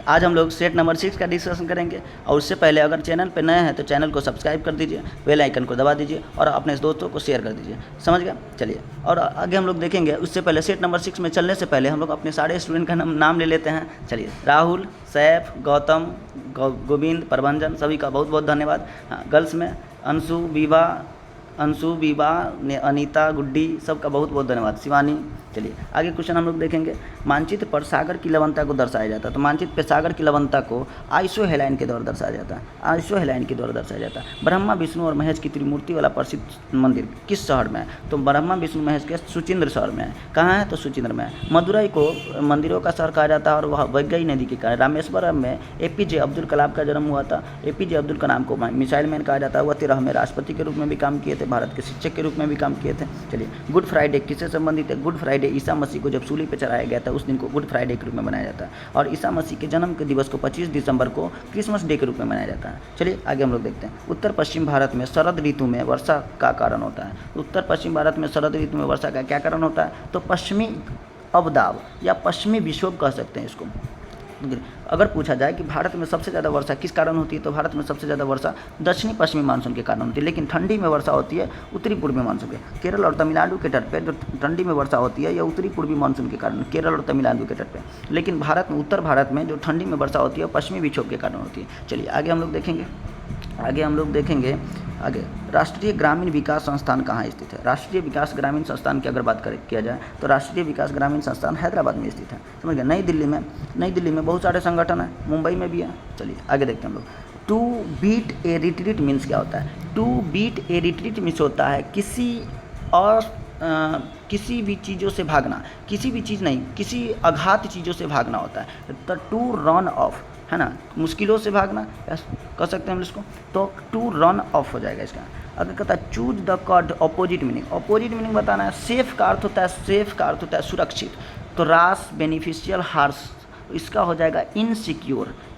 आज हम लोग सेट नंबर 6 का डिस्कशन करेंगे। और उससे पहले अगर चैनल पर नए हैं तो चैनल को सब्सक्राइब कर दीजिए, बेल आइकन को दबा दीजिए और अपने दोस्तों को शेयर कर दीजिए। समझ गया? चलिए और आगे हम लोग देखेंगे। उससे पहले सेट नंबर 6 में चलने से पहले हम लोग अपने सारे स्टूडेंट का नाम ले लेते हैं। चलिए, राहुल, सैफ, गौतम, गोविंद, प्रभंजन, सभी का बहुत बहुत धन्यवाद। हाँ, गर्ल्स में अंशु, विभा, अनीता, गुड्डी, सबका बहुत बहुत धन्यवाद। शिवानी। चलिए आगे क्वेश्चन हम लोग देखेंगे। मानचित्र पर सागर की लवणता को दर्शाया जाता है। तो मानचित्र पर सागर की लवणता को आइसोहेलाइन के द्वारा दर्शाया जाता है। आइसोहेलाइन के द्वारा दर्शाया जाता है। ब्रह्मा, विष्णु और महेश की त्रिमूर्ति वाला प्रसिद्ध मंदिर किस शहर में है? तो ब्रह्मा, विष्णु, महेश के सुचिंद्र शहर में है। कहाँ है? तो सुचिंद्र में है। मदुरई को मंदिरों का शहर कहा जाता है और वह वैगई नदी के कारण। रामेश्वरम में एपीजे अब्दुल कलाम का जन्म हुआ था। एपीजे अब्दुल कलाम को मिसाइल मैन कहा जाता है। वह 13 में राष्ट्रपति के रूप में भी काम किए थे, भारत के शिक्षक के रूप में भी काम किए थे। चलिए, गुड फ्राइडे किससे संबंधित है? गुड फ्राइडे ईसा मसीह को जब सूली पर चढ़ाया गया था उस दिन को गुड फ्राइडे के रूप में मनाया जाता है। और ईसा मसीह के जन्म के दिवस को 25 दिसंबर को क्रिसमस डे के रूप में मनाया जाता है। चलिए आगे हम लोग देखते हैं। उत्तर पश्चिम भारत में शरद ऋतु में वर्षा का कारण होता है। उत्तर पश्चिम भारत में शरद ऋतु में वर्षा का क्या कारण होता है? तो पश्चिमी अवदाब या पश्चिमी विक्षोभ कह सकते हैं इसको। अगर पूछा जाए कि भारत में सबसे ज़्यादा वर्षा किस कारण होती है, तो भारत में सबसे ज़्यादा वर्षा दक्षिणी पश्चिमी मानसून के कारण होती है। लेकिन ठंडी में वर्षा होती है उत्तरी पूर्वी मानसून के। केरल और तमिलनाडु के तट पे जो ठंडी में वर्षा होती है या उत्तरी पूर्वी मानसून के कारण, केरल और तमिलनाडु के तट पे। लेकिन भारत में, उत्तर भारत में जो ठंडी में वर्षा होती है पश्चिमी विक्षोभ के कारण होती है। चलिए आगे हम लोग देखेंगे। आगे राष्ट्रीय ग्रामीण विकास संस्थान कहाँ स्थित है? राष्ट्रीय विकास ग्रामीण संस्थान की अगर बात किया जाए तो राष्ट्रीय विकास ग्रामीण संस्थान हैदराबाद में स्थित है। समझ गए? नई दिल्ली में बहुत सारे संगठन हैं, मुंबई में भी है। चलिए आगे देखते हैं हम लोग। To beat a retreat means क्या होता है? To beat a retreat means होता है किसी भी चीज़ों से भागना, किसी भी चीज़ नहीं, किसी अघात चीज़ों से भागना होता है। तो टू रन ऑफ है ना, मुश्किलों से भागना कह सकते हैं हम इसको। तो टू रन ऑफ हो जाएगा इसका। अगर कहता है choose the word opposite meaning बताना है। सेफ का अर्थ होता है सुरक्षित। तो रास, बेनिफिशियल, हार्श, इसका हो जाएगा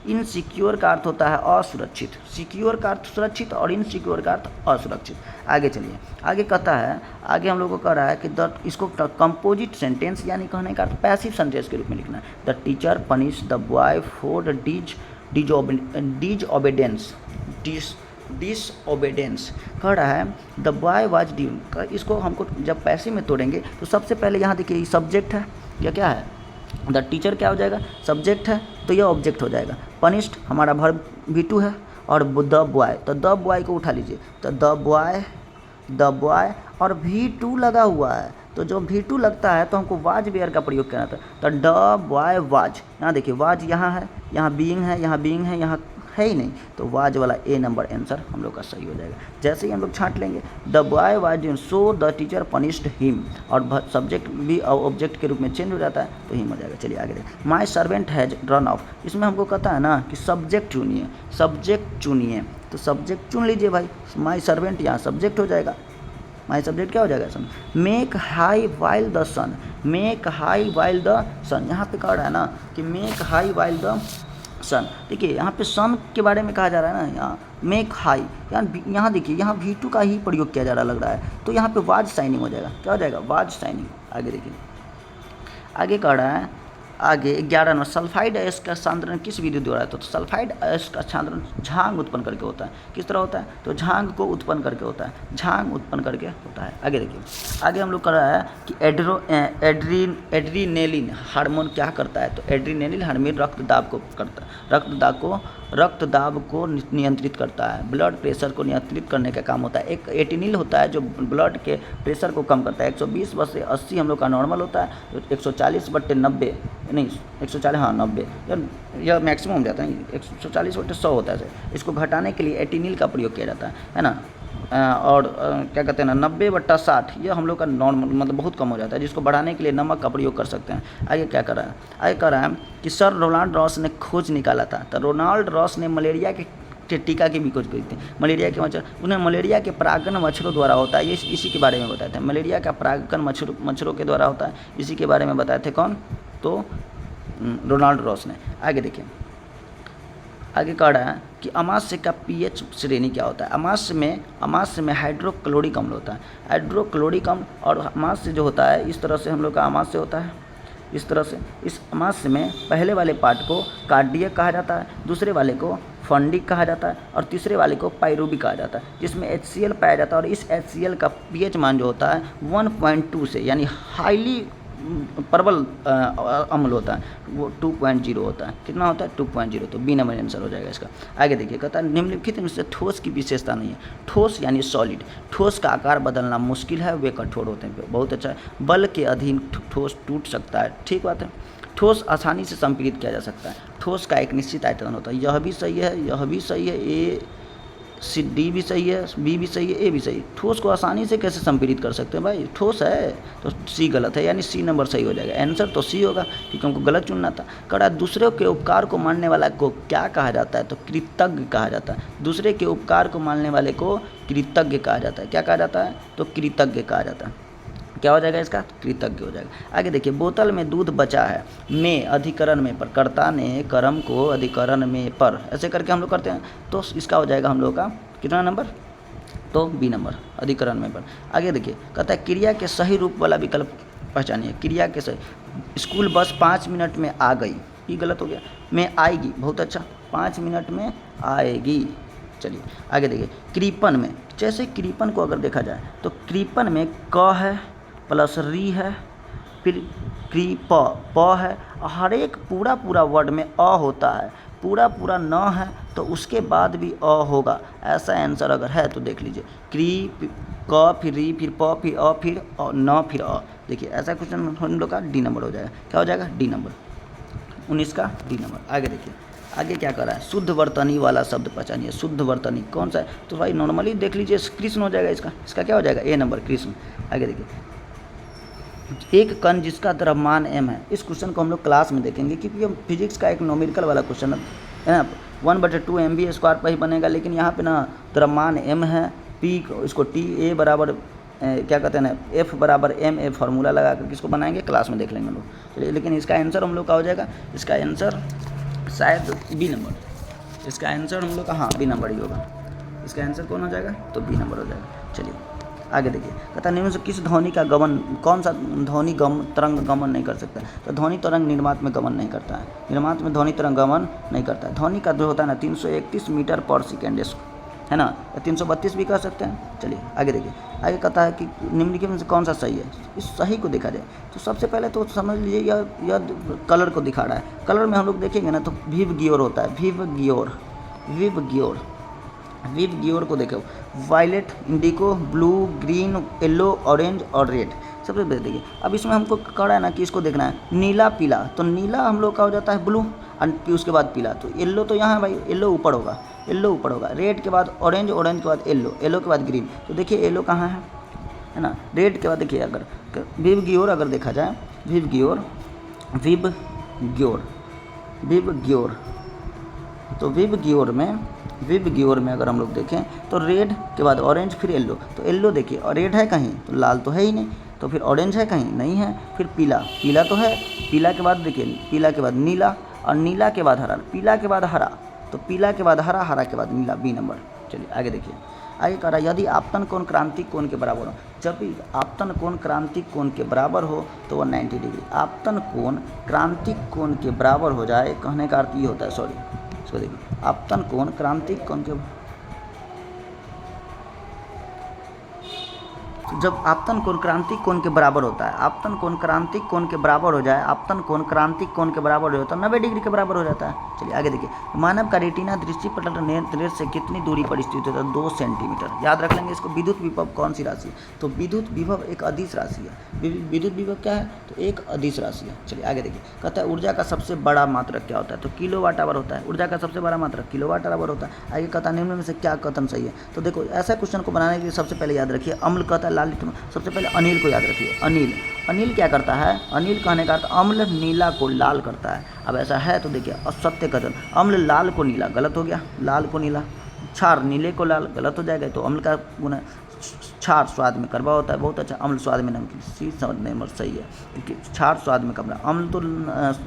इनसिक्योर का अर्थ होता है असुरक्षित। सिक्योर का अर्थ सुरक्षित और इनसिक्योर का अर्थ असुरक्षित। आगे चलिए, आगे कहता है, आगे हम लोगों को कह रहा है कि इसको कंपोजिट सेंटेंस यानी कहने का अर्थ पैसिव सेंटेंस के रूप में लिखना है। The teacher punish the boy for disobedience कह रहा है। द बॉय वाज ड्यू, इसको हमको जब पैसिव में तोड़ेंगे तो सबसे पहले यहाँ देखिए सब्जेक्ट है या क्या है? द टीचर क्या हो जाएगा? सब्जेक्ट है, तो यह ऑब्जेक्ट हो जाएगा। पनिश्ड हमारा वर्ब V2 है और द बॉय, तो द बॉय को उठा लीजिए। तो द बॉय और V2 लगा हुआ है, तो जो V2 लगता है तो हमको वाज वेयर का प्रयोग करना था। तो द बॉय वाज, यहाँ देखिए वाज यहाँ है, यहाँ बीइंग है, यहाँ है ही नहीं, तो वाज वाला ए नंबर आंसर हम लोग का सही हो जाएगा। जैसे ही हम लोग छांट लेंगे the boy was doing so the teacher punished him, और सब्जेक्ट भी ऑब्जेक्ट के रूप में चेंज हो जाता है तो हिम हो जाएगा। चलिए आगे देखिए। My servant has run of, इसमें हमको कहता है ना कि सब्जेक्ट चुनिए, तो सब्जेक्ट चुन लीजिए भाई। माई सर्वेंट यहाँ सब्जेक्ट हो जाएगा। माई सब्जेक्ट क्या हो जाएगा? सन। मेक हाई वाइल द सन, यहाँ पे कह रहा है ना कि मेक हाई वाइल द सन। देखिए यहाँ पे सन के बारे में कहा जा रहा है ना, यहाँ मेक हाई, यहाँ देखिए यहाँ V2 का ही प्रयोग किया जा रहा लग रहा है, तो यहाँ पे वाज शाइनिंग हो जाएगा। क्या हो जाएगा? Was shining. आगे देखिए, आगे कह रहा है, आगे 11 में सल्फाइड अयस्क का सांद्रण किस विधि द्वारा होता है? तो सल्फाइड अयस्क का सांद्रण झांग उत्पन्न करके होता है। किस तरह होता है? तो झांग को उत्पन्न करके होता है, आगे देखिए, आगे हम लोग कर रहा है कि एड्रीनेलिन हार्मोन क्या करता है? तो एड्रीनेलिन हार्मोन रक्तदाब को नियंत्रित करता है, ब्लड प्रेशर को नियंत्रित करने का काम होता है। एक एटिनिल होता है जो ब्लड के प्रेशर को कम करता है। 120/80 हम लोग का नॉर्मल होता है, 140/90 नहीं 140, हाँ 90, यह मैक्सिमम हो जाता है। 140/100 होता है। इसको घटाने के लिए एटिनिल का प्रयोग किया जाता है ना। और क्या कहते हैं ना 90/60 यह हम लोग का नॉर्मल मतलब बहुत कम हो जाता है, जिसको बढ़ाने के लिए नमक का प्रयोग कर सकते हैं। आगे क्या कर रहा है? आगे कह रहा है कि सर रोनाल्ड रॉस ने खोज निकाला था। तो रोनाल्ड रॉस ने मलेरिया के टीका की भी खोज करी थी। मलेरिया के उन्हें मलेरिया के परागण मच्छरों द्वारा होता है, ये इसी के बारे में बताए थे। मलेरिया का परागण मच्छरों के द्वारा होता है, इसी के बारे में बताए थे। कौन? तो रोनाल्ड रॉस ने। आगे देखिए, आगे कह रहा है कि अमाश्य का पीएच श्रेणी क्या होता है? अमाश्य में हाइड्रोक्लोरिक अम्ल होता है। हाइड्रोक्लोरिक अम्ल और अमाश्य जो होता है इस तरह से हम लोग का अमाश्य होता है। इस तरह से इस अमाशय में पहले वाले पार्ट को कार्डियक कहा जाता है, दूसरे वाले को फंडिक कहा जाता है और तीसरे वाले को पायरुबिक कहा जाता है, जिसमें HCl पाया जाता है। और इस HCl का pH मान जो होता है 1.2 से, यानी हाईली प्रबल अम्ल होता है, वो 2.0 होता है। कितना होता है? 2.0। तो बी नंबर आंसर हो जाएगा इसका। आगे देखिए, कहता है निम्नलिखित में से ठोस की विशेषता नहीं है। ठोस यानी सॉलिड, ठोस का आकार बदलना मुश्किल है, वे कठोर होते हैं। बहुत अच्छा है। बल के अधीन ठोस टूट सकता है, ठीक बात है। ठोस आसानी से संपीड़ित किया जा सकता है। ठोस का एक निश्चित आयतन होता है। यह भी सही है, यह भी सही है, डी भी सही है, बी भी सही है, ए भी सही है। ठोस को आसानी से कैसे संपीड़ित कर सकते हैं भाई? ठोस है तो सी गलत है, यानी सी नंबर सही हो जाएगा। आंसर तो सी होगा, क्योंकि हमको गलत चुनना था। कड़ा दूसरे के उपकार को मानने वाला को क्या कहा जाता है? तो कृतज्ञ कहा जाता है। दूसरे के उपकार को मानने वाले को कृतज्ञ कहा जाता है। क्या कहा जाता है? तो कृतज्ञ कहा जाता है। क्या हो जाएगा इसका? कृतज्ञ हो जाएगा। आगे देखिए, बोतल में दूध बचा है, में अधिकरण में पर, कर्ता ने कर्म को अधिकरण में पर, ऐसे करके हम लोग करते हैं। तो इसका हो जाएगा हम लोग का कितना नंबर? तो बी नंबर, अधिकरण में पर। आगे देखिए, कहता है क्रिया के सही रूप वाला विकल्प पहचानिए। क्रिया के सही, स्कूल बस 5 मिनट में आ गई, ये गलत हो गया। में आएगी, बहुत अच्छा, 5 मिनट में आएगी। चलिए आगे देखिए, कृपण में, जैसे कृपण को अगर देखा जाए तो कृपण में क है प्लस री है, फिर प है, हर एक पूरा वर्ड में अ होता है, पूरा न है तो उसके बाद भी अ होगा। ऐसा आंसर अगर है तो देख लीजिए, क फिर री फिर प फिर अ फिर न फिर अ। देखिए ऐसा क्वेश्चन हम लोग का डी नंबर हो जाएगा। क्या हो जाएगा? डी नंबर, 19 का डी नंबर। आगे देखिए, आगे क्या कर रहा है? शुद्ध वर्तनी वाला शब्द पहचानिए। शुद्ध वर्तनी कौन सा है? तो भाई नॉर्मली देख लीजिए, कृष्ण हो जाएगा इसका। इसका क्या हो जाएगा? ए नंबर, कृष्ण। आगे देखिए, एक कण जिसका द्रव्यमान m है। इस क्वेश्चन को हम लोग क्लास में देखेंगे, क्योंकि हम फिजिक्स का एक न्यूमेरिकल वाला क्वेश्चन है ना, 1/2 mv² पर ही बनेगा। लेकिन यहाँ पे ना द्रव्यमान m है, p इसको t a बराबर क्या कहते हैं ना, f बराबर m a फार्मूला लगा कर किसको बनाएंगे, क्लास में देख लेंगे हम लोग। चलिए, लेकिन इसका आंसर हम लोग का हो जाएगा, इसका आंसर शायद बी नंबर। इसका आंसर हम लोग का, हाँ, बी नंबर ही होगा। इसका आंसर कौन हो जाएगा? तो बी नंबर हो जाएगा। चलिए आगे देखिए, कहता है निम्न से किस ध्वनि का गमन, कौन सा ध्वनि तरंग गमन नहीं कर सकता? तो ध्वनि तरंग निर्मात में गमन नहीं करता है। निर्मात में ध्वनि तरंग गमन नहीं करता है। ध्वनि का जो होता है ना 331 मीटर पर सेकेंड है ना, 332 भी कह सकते हैं। चलिए आगे देखिए, आगे कहता है कि निम्नलिखित में से कौन सा सही है? इस सही को देखा जाए तो सबसे पहले तो समझ लीजिए यह कलर को दिखा रहा है। कलर में हम लोग देखेंगे ना तो विव गियोर होता है, विव गियोर को देखो, वायलेट, इंडिको, ब्लू, ग्रीन, येलो, ऑरेंज और रेड। सबसे पहले देखिए, अब इसमें हमको कह रहा है ना कि इसको देखना है नीला पीला, तो नीला हम लोग का हो जाता है ब्लू, और उसके बाद पीला। तो येलो तो यहाँ है भाई, येलो ऊपर होगा, रेड के बाद ऑरेंज, ऑरेंज के बाद येलो, येलो के बाद ग्रीन। तो देखिए येलो कहाँ है ना, रेड के बाद देखिए, अगर विव गियोर अगर देखा जाए, विव गियोर, तो विव गियोर में अगर हम लोग देखें तो रेड के बाद ऑरेंज फिर येलो। तो येलो देखिए, और रेड है कहीं तो लाल तो है ही नहीं, तो फिर ऑरेंज है कहीं नहीं है, फिर पीला तो है, पीला के बाद देखिए, पीला के बाद नीला, और नीला के बाद हरा, पीला के बाद हरा, तो पीला के बाद हरा, हरा के बाद नीला, बी नंबर। चलिए आगे देखिए, आगे कह रहा है यदि आपतन कोण क्रांतिक कोण के बराबर हो। जब भी आपतन कोण क्रांतिक कोण के बराबर हो तो वह 90 डिग्री। आपतन कोण क्रांतिक कोण के बराबर हो जाए, कहने का अर्थ ये होता है, सॉरी इसको देखिए, आपतन कोण क्रांतिक कोण के, जब आपतन कोण क्रांतिक कोण के बराबर होता है, आपतन कोण क्रांतिक कोण के बराबर हो जाए, आपतन कोण क्रांतिक कोण के बराबर हो जाए तो 90 डिग्री के बराबर हो जाता है। चलिए आगे देखिए, मानव का रेटिना दृष्टिपटल नेत्र से कितनी दूरी पर स्थित होता है? 2 सेंटीमीटर। याद रख लेंगे इसको। विद्युत विभव कौन सी राशि है? तो विद्युत विभव एक अदिश राशि है। विद्युत विभव क्या है? तो एक अदिश राशि है। चलिए आगे देखिए, कहता है ऊर्जा का सबसे बड़ा मात्रक क्या होता है? तो किलोवाट आवर होता है। ऊर्जा का सबसे बड़ा मात्रक किलोवाट आवर होता है। आगे कहता है निम्न में से क्या कथन सही है? तो देखो, ऐसा क्वेश्चन को बनाने के लिए सबसे पहले याद रखिए, अम्ल कहता है लाल लिट्टू। सबसे पहले अनिल को याद रखिए। अनिल क्या करता है? अनिल कहने का अर्थ अम्ल नीला को लाल करता है। अब ऐसा है तो देखिए, असत्य कथन, अम्ल लाल को नीला, गलत हो गया, लाल को नीला। क्षार नीले को लाल, गलत हो जाएगा। तो अम्ल का गुण है, क्षार स्वाद में कड़वा होता है, बहुत अच्छा। अम्ल स्वाद में नमकीन, सी नंबर सही है, क्योंकि क्षार स्वाद में कड़वा, अम्ल तो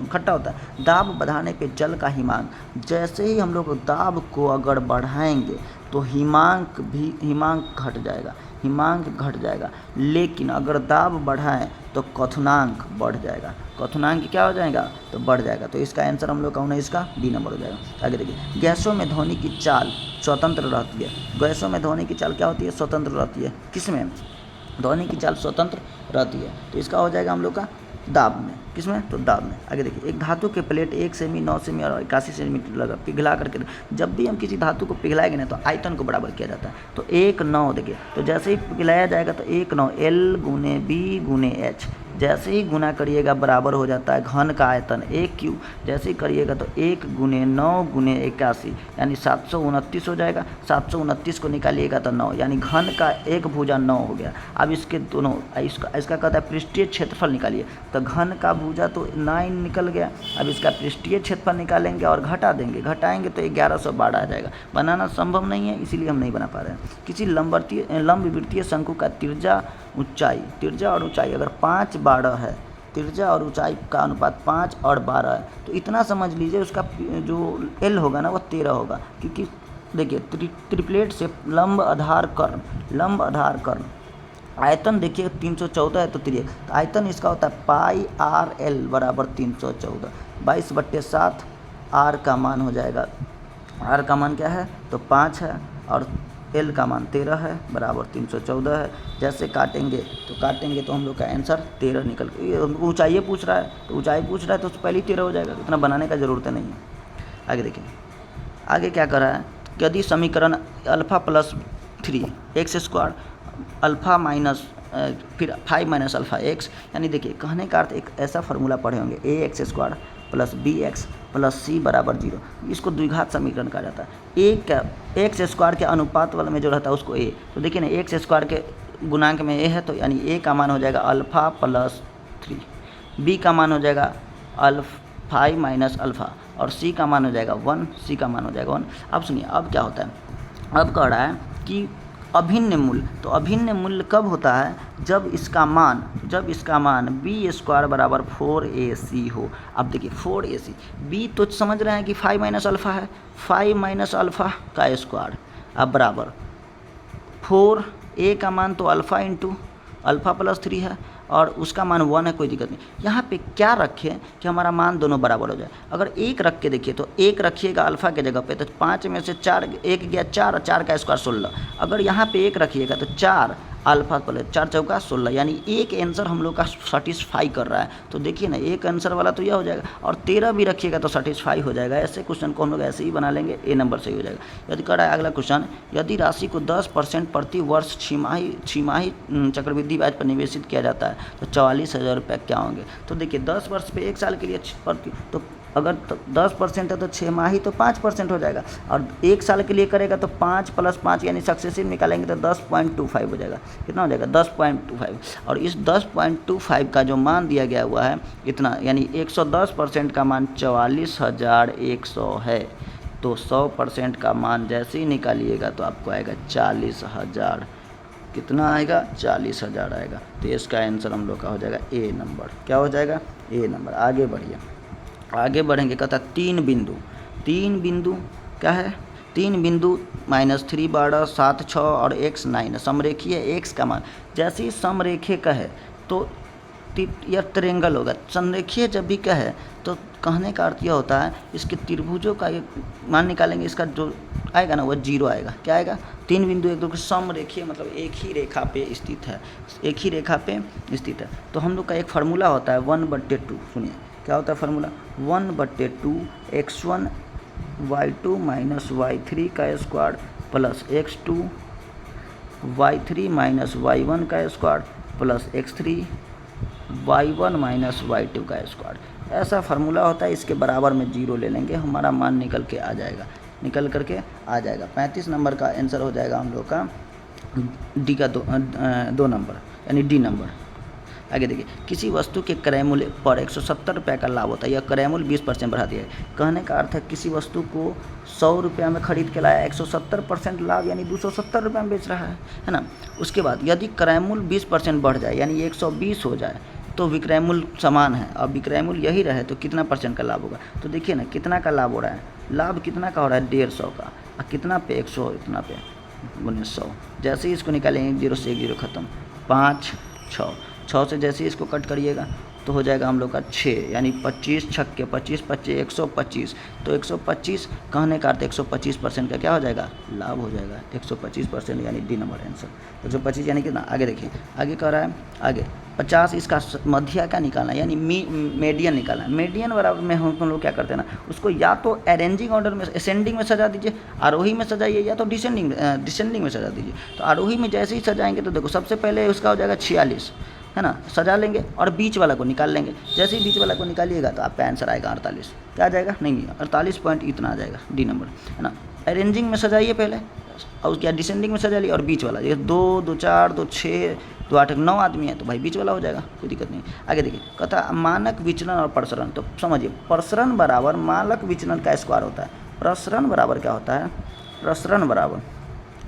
खट्टा होता है। दाब बढ़ाने पे जल का हिमांक, जैसे ही हम लोग दाब को अगर बढ़ाएंगे तो हिमांक घट जाएगा। हिमांक घट जाएगा, लेकिन अगर दाब बढ़ाएं तो क्वथनांक बढ़ जाएगा। क्वथनांक क्या हो जाएगा? तो बढ़ जाएगा। तो इसका आंसर हम लोग का होना इसका डी नंबर हो जाएगा। आगे देखिए, गैसों में ध्वनि की चाल स्वतंत्र रहती है। गैसों में ध्वनि की चाल क्या होती है? स्वतंत्र रहती है। किसमें? ध्वनि की चाल स्वतंत्र रहती है। तो इसका हो जाएगा हम लोग का दाब में। किसमें? तो दाब में। आगे देखिए, एक धातु के प्लेट 1 सेमी, 9 सेमी और 81 सेंटीमीटर लगा पिघला करके, जब भी हम किसी धातु को पिघलाएंगे ना तो आयतन को बराबर किया जाता है। तो 1/9 देखिए, तो जैसे ही पिघलाया जाएगा तो 1/9 L गुने B गुने H, जैसे ही गुना करिएगा बराबर हो जाता है घन का आयतन 1/3। जैसे ही करिएगा तो 1 गुने 9 गुने 81 यानी 729 हो जाएगा। 729 को निकालिएगा तो 9 यानी घन का एक भुजा 9 हो गया। अब इसके दोनों इसका कहता है पृष्ठीय क्षेत्रफल निकालिए, तो घन का भुजा तो 9 निकल गया। अब इसका पृष्ठीय क्षेत्रफल निकालेंगे और घटा देंगे, घटाएंगे तो 1112 आ जाएगा। बनाना संभव नहीं है, इसीलिए हम नहीं बना पा रहे हैं। किसी लंबवृत्तीय शंकु का तिर्जा और ऊंचाई अगर 5/12 है, तिर्जा और ऊंचाई का अनुपात 5 और 12 है, तो इतना समझ लीजिए उसका जो L होगा ना वो 13 होगा। क्योंकि देखिए त्रिप्लेट से लंब आधार कर्ण आयतन देखिए 314 है तो 3, तो आयतन इसका होता है पाई RL बराबर 314। 22/7 R का मान हो जाएगा, R का मान क्या है? तो 5 है और L का मान 13 है बराबर 314 है। जैसे काटेंगे तो हम लोग का आंसर 13 निकल के, ये ऊंचाई पूछ रहा है तो ऊंचाई पूछ रहा है तो उससे पहले ही 13 हो जाएगा, इतना बनाने का ज़रूरत नहीं है। आगे देखिए, आगे क्या कर रहा है? यदि समीकरण alpha plus 3 x square alpha minus फिर 5 माइनस अल्फा एक्स, यानी देखिए कहने का अर्थ एक ऐसा फार्मूला पढ़े होंगे ax² plus bx plus c बराबर 0, इसको द्विघात समीकरण कहा जाता है। एक्स स्क्वायर के अनुपात वाला में जो रहता है उसको a, तो देखिए ना एक्स स्क्वायर के गुणांक में a है तो यानी a का मान हो जाएगा अल्फ़ा प्लस 3, b का मान हो जाएगा 5 माइनस अल्फ़ा और c का मान हो जाएगा 1, c का मान हो जाएगा 1। अब सुनिए अब क्या होता है, अब कह रहा है कि अभिन्न मूल्य, तो अभिन्न मूल्य कब होता है? जब इसका मान b² बराबर 4ac हो। अब देखिए 4ac, b तो समझ रहे हैं कि 5 माइनस अल्फ़ा है, 5 माइनस अल्फ़ा का स्क्वायर अब बराबर 4, a का मान तो अल्फ़ा इंटू अल्फ़ा प्लस 3 है और उसका मान 1 है, कोई दिक्कत नहीं। यहाँ पे क्या रखें कि हमारा मान दोनों बराबर हो जाए? अगर 1 रख के देखिए तो 1 रखिएगा अल्फ़ा के जगह पे तो 5 में से 4 1 गया 4, 4 का स्क्वायर 16। अगर यहाँ पे 1 रखिएगा तो 4 अल्फ़ा प्लस 4 चौका 16, यानी एक आंसर हम लोग का सेटिस्फाई कर रहा है। तो देखिए ना एक आंसर वाला तो यह हो जाएगा, और 13 भी रखिएगा तो सेटिस्फाई हो जाएगा। ऐसे क्वेश्चन को हम लोग ऐसे ही बना लेंगे, ए नंबर सही हो जाएगा। यदि कर रहा है अगला क्वेश्चन, यदि राशि को 10% प्रति वर्ष छिमाही चक्रवृद्धि ब्याज पर निवेशित किया जाता है तो 44,000 रुपये क्या होंगे? तो देखिए 10 वर्ष पे 1 साल के लिए तो अगर 10% है तो 6 माही तो 5% हो जाएगा, और 1 साल के लिए करेगा तो 5 + 5 यानी सक्सेसिव निकालेंगे तो 10.25 हो जाएगा। कितना हो जाएगा? 10.25। और इस 10.25 का जो मान दिया गया हुआ है इतना, यानी 110% का मान 44,100 है। तो 100% का मान जैसे ही निकालिएगा तो आपको आएगा 40,000। कितना आएगा? 40,000 आएगा। तो इसका आंसर हम लोग का हो जाएगा ए नंबर। क्या हो जाएगा? ए नंबर। आगे बढ़िए, आगे बढ़ेंगे। कहता 3 बिंदु क्या है? 3 बिंदु -3 12 7 6 और x 9 समरेखीय x का मान, जैसे ही समरेखीय का है तो यह त्रिएंगल होगा। संरेखीय जब भी का है तो कहने का अर्थ यह होता है इसके त्रिभुजों का मान निकालेंगे, इसका जो आएगा ना वह 0 आएगा। क्या आएगा? 3 बिंदु एक दूसरे समरेखीय मतलब एक ही रेखा पे स्थित है, एक ही रेखा पे स्थित है। तो हम लोग का एक फार्मूला होता है 1/2। सुनिए क्या होता है formula? 1/2 x1 y2 minus y3 का square plus x2 y3 minus y1 का square plus x3 y1 minus y2 का स्क्वायर। ऐसा फार्मूला होता है। इसके बराबर में 0 ले लेंगे, हमारा मान निकल करके आ जाएगा। 35 नंबर का आंसर हो जाएगा हम लोग का डी का 2 नंबर यानी डी नंबर। आगे देखिए, किसी वस्तु के क्रय मूल्य पर 170 रुपये का लाभ होता है। यह क्रय मूल्य 20% बढ़ा दिया है। कहने का अर्थ है किसी वस्तु को 100 रुपये में खरीद के लाया, 170% लाभ यानी 270 रुपये में बेच रहा है ना। उसके बाद यदि क्रय मूल्य 20% बढ़ जाए यानी 120 हो जाए तो विक्रय मूल्य समान है। अब विक्रय मूल्य यही रहे तो कितना % का लाभ होगा? तो देखिए ना कितना का लाभ हो रहा है, लाभ कितना का हो रहा है? 150 का। और कितना पे? 100 इतना पे गुने 100, जैसे ही इसको निकालेंगे 0 से 1 0 खत्म, 5 6, 6 से जैसे ही इसको कट करिएगा तो हो जाएगा हम लोग का 6, यानी 25 छक्के 25 25 125। तो 125 कहने का अर्थ 125% का क्या हो जाएगा, लाभ हो जाएगा, 125% यानी डी नंबर आंसर। 125 यानी कितना, आगे देखिए आगे कह रहा है, आगे 50 इसका मध्य का निकालना यानी मीडियन निकालना। मीडियन बराबर में हम लोग क्या करते हैं ना, उसको या तो अरेंजिंग ऑर्डर में असेंडिंग में सजा दीजिए, आरोही में सजाइए, या तो डिसेंडिंग में सजा दीजिए। तो आरोही में जैसे ही सजाएंगे तो देखो सबसे पहले उसका हो जाएगा 46, है ना, सजा लेंगे और बीच वाला को निकाल लेंगे। जैसे ही बीच वाला को निकालिएगा तो आपका आंसर आएगा 48। क्या आ जाएगा, नहीं 48 पॉइंट इतना आ जाएगा, डी नंबर, है ना। अरेंजिंग में सजाइए पहले और क्या डिसेंडिंग में सजा लिया, और बीच वाला ये 2 2 4 2 6 2 8 9 आदमी है तो भाई बीच वाला हो जाएगा, कोई दिक्कत नहीं। आगे देखिए कहता मानक विचलन और प्रसरण। तो समझिए प्रसरण बराबर मानक विचलन का स्क्वायर होता है। प्रसरण बराबर क्या होता है, प्रसरण बराबर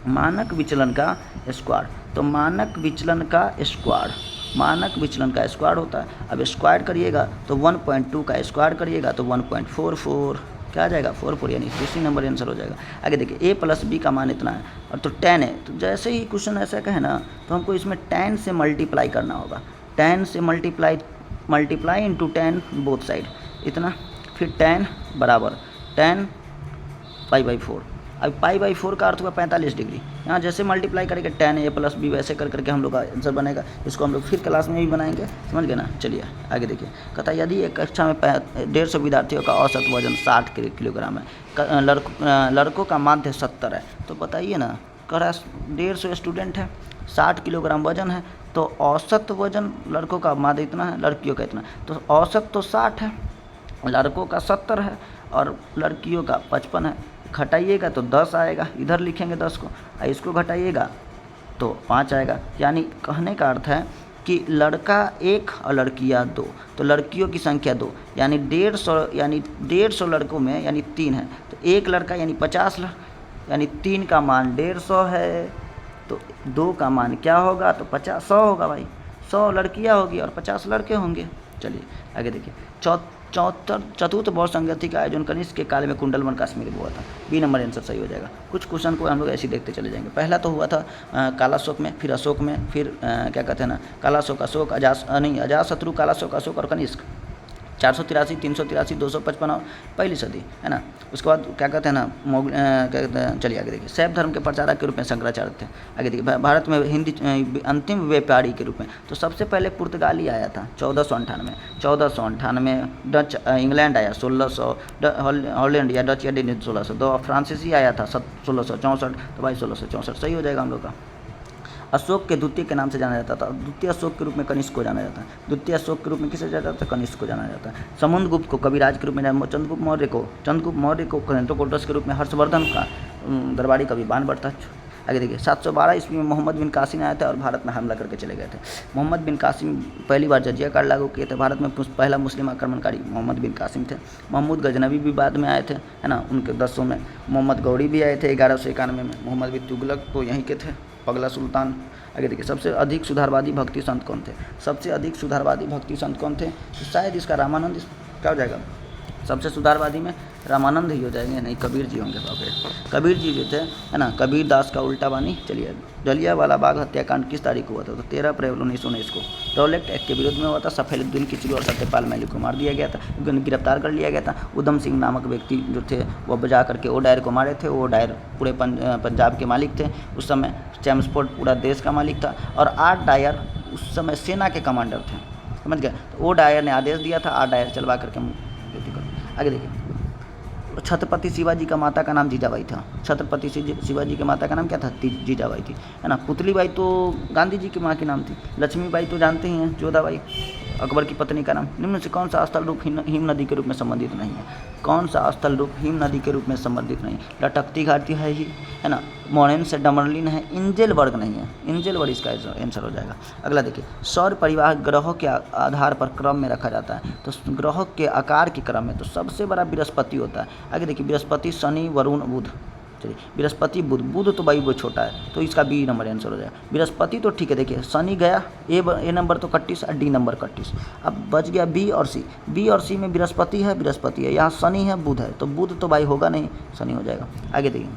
मानक विचलन का स्क्वायर। तो मानक विचलन का स्क्वायर, मानक विचलन का स्क्वायर होता है। अब स्क्वायर करिएगा तो 1.2 का स्क्वायर करिएगा तो 1.44, क्या आ जाएगा 44, यानी 3 नंबर आंसर हो जाएगा। आगे देखिए a + b का मान इतना है और तो 10 है, तो जैसे ही क्वेश्चन ऐसा कहे ना तो हमको इसमें 10 से मल्टीप्लाई करना होगा, 10 से मल्टीप्लाई इंटू 10 बोथ साइड इतना, फिर 10 बराबर 10 π/4। अब π/4 का अर्थ हुआ 45 डिग्री। यहाँ जैसे मल्टीप्लाई करेंगे 10 a + b वैसे कर करके हम लोग का आंसर बनेगा। इसको हम लोग फिर क्लास में भी बनाएंगे, समझ गए ना। चलिए आगे देखिए कहता है यदि एक कक्षा में 150 विद्यार्थियों का औसत वजन 60 किलोग्राम है, लड़कों का माध्य 70 है, तो बताइए ना, कह रहा है 150 स्टूडेंट है, 60 किलोग्राम वजन है, तो औसत वजन लड़कों का माध्य इतना है, लड़कियों का इतना, तो औसत तो 60 है, लड़कों का 70 है और लड़कियों का 55 है। घटाइएगा तो 10 आएगा, इधर लिखेंगे 10 को, इसको घटाइएगा तो 5 आएगा। यानी कहने का अर्थ है कि लड़का 1 और लड़कियां 2, तो लड़कियों की संख्या 2, यानी 150 लड़कों में यानी 3 है, तो 1 लड़का यानी 50 यानी 3 का मान 150 है, तो 2 का मान क्या होगा, तो 100 होगा भाई, 100 लड़कियाँ होगी और 50 लड़के होंगे। चलिए आगे देखिए चतुर्थ बौद्ध संगति का आयोजन कनिष्क के काल में कुंडलवन कश्मीर में हुआ था, बी नंबर आंसर सही हो जाएगा। कुछ क्वेश्चन को हम लोग ऐसे ही देखते चले जाएंगे। पहला तो हुआ था कालाशोक में, फिर अशोक में, फिर क्या कहते हैं ना कालाशोक अशोक अजातशत्रु कालाशोक अशोक और कनिष्क, 483 383 255 और पहली सदी, है ना। उसके बाद क्या कहते हैं ना क्या कहते हैं, चलिए आगे देखिए शैव धर्म के प्रचारक के रूप में शंकराचार्य थे। आगे देखिए भारत में हिंदी अंतिम व्यापारी के रूप में तो सबसे पहले पुर्तगाली आया था 1498, डच इंग्लैंड आया 1600, हॉलैंड या डच या डेनिश 1600, फ्रांसीसी आया था 1664, तो भाई 1664 सही हो जाएगा हम लोग का। अशोक के द्वितीय के नाम से जाना जाता था, द्वितीय अशोक के रूप में कनिष्क को जाना जाता है, द्वितीय अशोक के रूप में किसे जाना जाता है, कनिष्क को जाना जाता है। समुद्रगुप्त को कविराज के रूप में, चंद्रगुप्त मौर्य को हेंट्रोकोटस के रूप में, हर्षवर्धन का दरबारी कवि बाणभट्ट था। आगे देखिए 712 ईस्वी में मोहम्मद बिन कासिम आए थे और भारत में हमला करके चले गए थे। मोहम्मद बिन कासिम पहली बार जजिया कार्ड लागू किए थे, भारत में पहला मुस्लिम आक्रमणकारी मोहम्मद बिन कासिम थे। महमूद गजनवी भी बाद में आए थे, है ना, उनके 10 में। मोहम्मद गौरी भी आए थे 1191 में। मोहम्मद बिन तुगलक तो यहीं के थे, पगला सुल्तान। आगे देखिए सबसे अधिक सुधारवादी भक्ति संत कौन थे, सबसे अधिक सुधारवादी भक्ति संत कौन थे, तो शायद इसका रामानंद क्या हो जाएगा, सबसे सुधारवादी में रामानंद ही हो जाएंगे, नहीं कबीर जी होंगे। बाप कबीर जी जो थे, है ना, कबीर दास का उल्टा बानी। चलिए जलियांवाला बाग हत्याकांड किस तारीख को हुआ था, तो 13 अप्रैल 1919 को रॉलेट एक्ट के विरोध में हुआ था। सफेदुद्दीन किचलू और सत्यपाल मैली को मार दिया गया था, गिरफ्तार कर लिया गया था। उधम सिंह नामक व्यक्ति जो थे वो बजा करके ओ डायर को मारे थे। वो डायर पूरे पंजाब के मालिक थे उस समय, चैम्सफोर्ड पूरा देश का मालिक था और 8 डायर उस समय सेना के कमांडर थे, समझ गए। तो ओ डायर ने आदेश दिया था 8 डायर चलवा करके करो। आगे देखिए छत्रपति शिवाजी का माता का नाम जीजाबाई था। छत्रपति शिवाजी के माता का नाम क्या था, जीजाबाई थी, है ना। पुतलीबाई तो गांधी जी की माँ की नाम थी। लक्ष्मीबाई तो जानते ही हैं, जोधाबाई अकबर की पत्नी का नाम। निम्न से कौन सा स्थल रूप हिम नदी के रूप में संबंधित नहीं है, कौन सा स्थल रूप हिम नदी के रूप में संबंधित नहीं, लटकती घाटी है ही, है ना, मोरेन से डमरलिन है, इंजेलबर्ग नहीं है, इंजेलबर्ग इसका आंसर हो जाएगा। अगला देखिए सौर परिवार ग्रहों के आधार पर क्रम में रखा जाता है, तो ग्रहों के आकार के क्रम में तो सबसे बड़ा बृहस्पति होता है। आगे देखिए बृहस्पति, शनि, वरुण, बुध। चलिए बृहस्पति, बुध तो भाई वो छोटा है, तो इसका बी नंबर आंसर हो जाएगा। बृहस्पति तो ठीक है, देखिए शनि गया, ए नंबर तो 31 और डी नंबर 31। अब बच गया बी और सी। बी और सी में बृहस्पति है, यहाँ शनि है, बुध है, तो बुध तो भाई होगा नहीं, शनि हो जाएगा। आगे देखिए